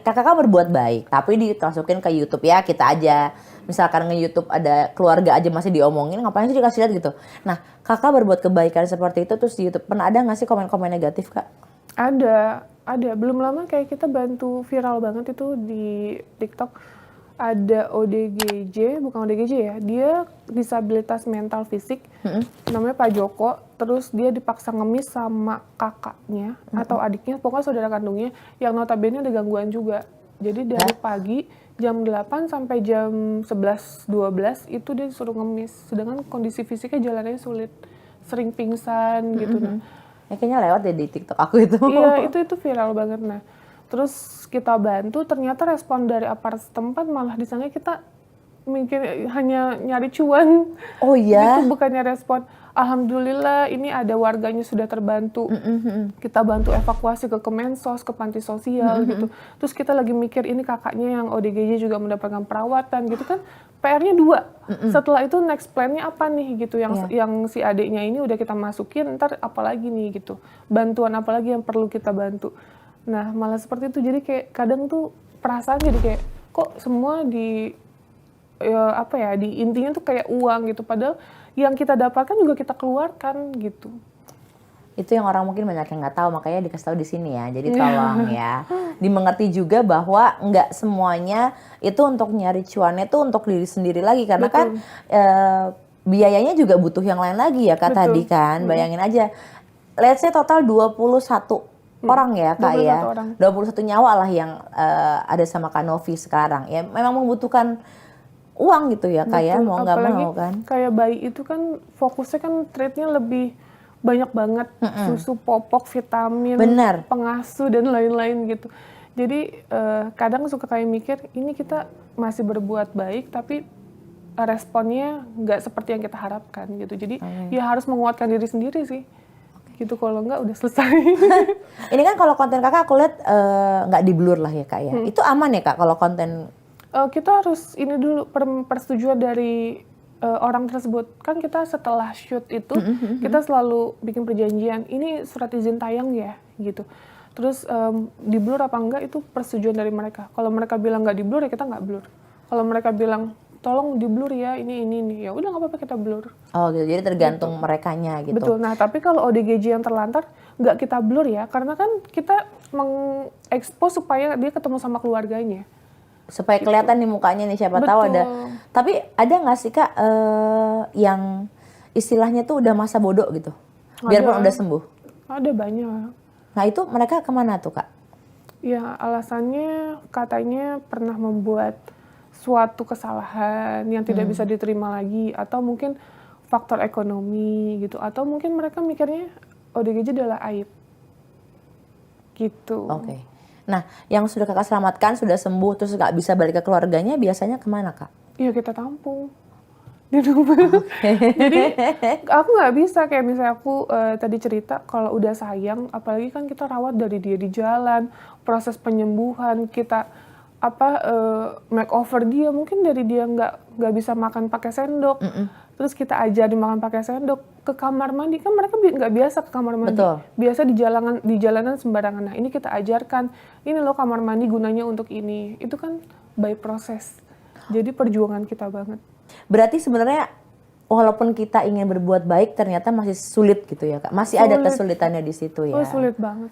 Kakak kan berbuat baik, tapi dimasukin ke YouTube ya kita aja. Misalkan nge-YouTube ada keluarga aja masih diomongin, ngapain sih dikasih lihat gitu. Nah, kakak berbuat kebaikan seperti itu terus di YouTube. Pernah ada nggak sih komen-komen negatif, Kak? Ada. Belum lama kayak kita bantu viral banget itu di TikTok. Ada ODGJ, bukan ODGJ ya, dia disabilitas mental fisik, namanya Pak Joko, terus dia dipaksa ngemis sama kakaknya atau adiknya, pokoknya saudara kandungnya, yang notabene ada gangguan juga. Jadi dari pagi jam 8 sampai jam 11-12 itu dia disuruh ngemis, sedangkan kondisi fisiknya jalannya sulit, sering pingsan gitu. Nah, Kayaknya lewat deh di TikTok aku itu. iya, itu viral banget. Nah, terus kita bantu, ternyata respon dari aparat setempat malah disangka kita mungkin hanya nyari cuan. Oh iya? Gitu, bukannya respon, alhamdulillah ini ada warganya sudah terbantu. Kita bantu evakuasi ke Kemensos, ke panti sosial gitu. Terus kita lagi mikir ini kakaknya yang ODGJ juga mendapatkan perawatan gitu kan. PR-nya 2. Setelah itu next plan-nya apa nih gitu, yang si adiknya ini udah kita masukin, ntar apa lagi nih gitu. Bantuan apa lagi yang perlu kita bantu. Nah, malah seperti itu, jadi kayak kadang tuh perasaan jadi kayak kok semua di di intinya tuh kayak uang gitu, padahal yang kita dapatkan juga kita keluarkan gitu. Itu yang orang mungkin banyak yang nggak tahu, makanya dikasih tahu di sini ya. Jadi tolong ya dimengerti juga bahwa nggak semuanya itu untuk nyari cuannya tuh untuk diri sendiri lagi, karena kan biayanya juga butuh yang lain lagi ya Kak tadi kan. Bayangin aja, let's say total 21 orang ya Kak 21 ya. orang. 21 nyawa lah yang ada sama Kak Novi sekarang. Ya memang membutuhkan uang gitu ya Kak ya, mau nggak mau kan. Kayak bayi itu kan fokusnya kan treatnya lebih banyak banget, susu, popok, vitamin, pengasuh dan lain-lain gitu. Jadi kadang suka kayak mikir ini kita masih berbuat baik tapi responnya nggak seperti yang kita harapkan gitu. Jadi ya harus menguatkan diri sendiri sih. Gitu, kalau nggak udah selesai. Ini kan kalau konten kakak aku lihat nggak di blur lah ya Kak ya. Itu aman ya Kak kalau konten? Kita harus ini dulu persetujuan dari orang tersebut. Kan kita setelah shoot itu kita selalu bikin perjanjian, ini surat izin tayang ya gitu. Terus di blur apa enggak itu persetujuan dari mereka. Kalau mereka bilang nggak di blur ya kita nggak blur. Kalau mereka bilang tolong di blur ya ini, ya udah nggak apa-apa kita blur. Oh gitu, jadi tergantung merekanya gitu. Betul. Nah tapi kalau ODGJ yang terlantar nggak kita blur ya, karena kan kita mengekspos supaya dia ketemu sama keluarganya. Supaya kelihatan nih mukanya nih, siapa tahu ada. Tapi ada nggak sih Kak yang istilahnya tuh udah masa bodoh gitu, biarpun udah sembuh? Ada banyak. Nah itu mereka kemana tuh Kak? Ya alasannya katanya pernah membuat suatu kesalahan yang tidak bisa diterima lagi, atau mungkin faktor ekonomi gitu, atau mungkin mereka mikirnya ODGJ adalah aib gitu. Oke. Nah, yang sudah kakak selamatkan, sudah sembuh, terus nggak bisa balik ke keluarganya, biasanya kemana Kak? Iya, kita tampung di rumah. Jadi aku nggak bisa, kayak misalnya aku tadi cerita kalau udah sayang, apalagi kan kita rawat dari dia di jalan, proses penyembuhan, kita makeover dia, mungkin dari dia nggak bisa makan pakai sendok, terus kita ajarin makan pakai sendok, ke kamar mandi kan mereka nggak biasa ke kamar mandi. Betul. Biasa di jalanan sembarangan. Nah ini kita ajarkan, ini loh kamar mandi gunanya untuk ini. Itu kan by proses, jadi perjuangan kita banget. Berarti sebenarnya walaupun kita ingin berbuat baik ternyata masih sulit gitu ya Kak, masih ada kesulitannya di situ ya. Oh sulit banget.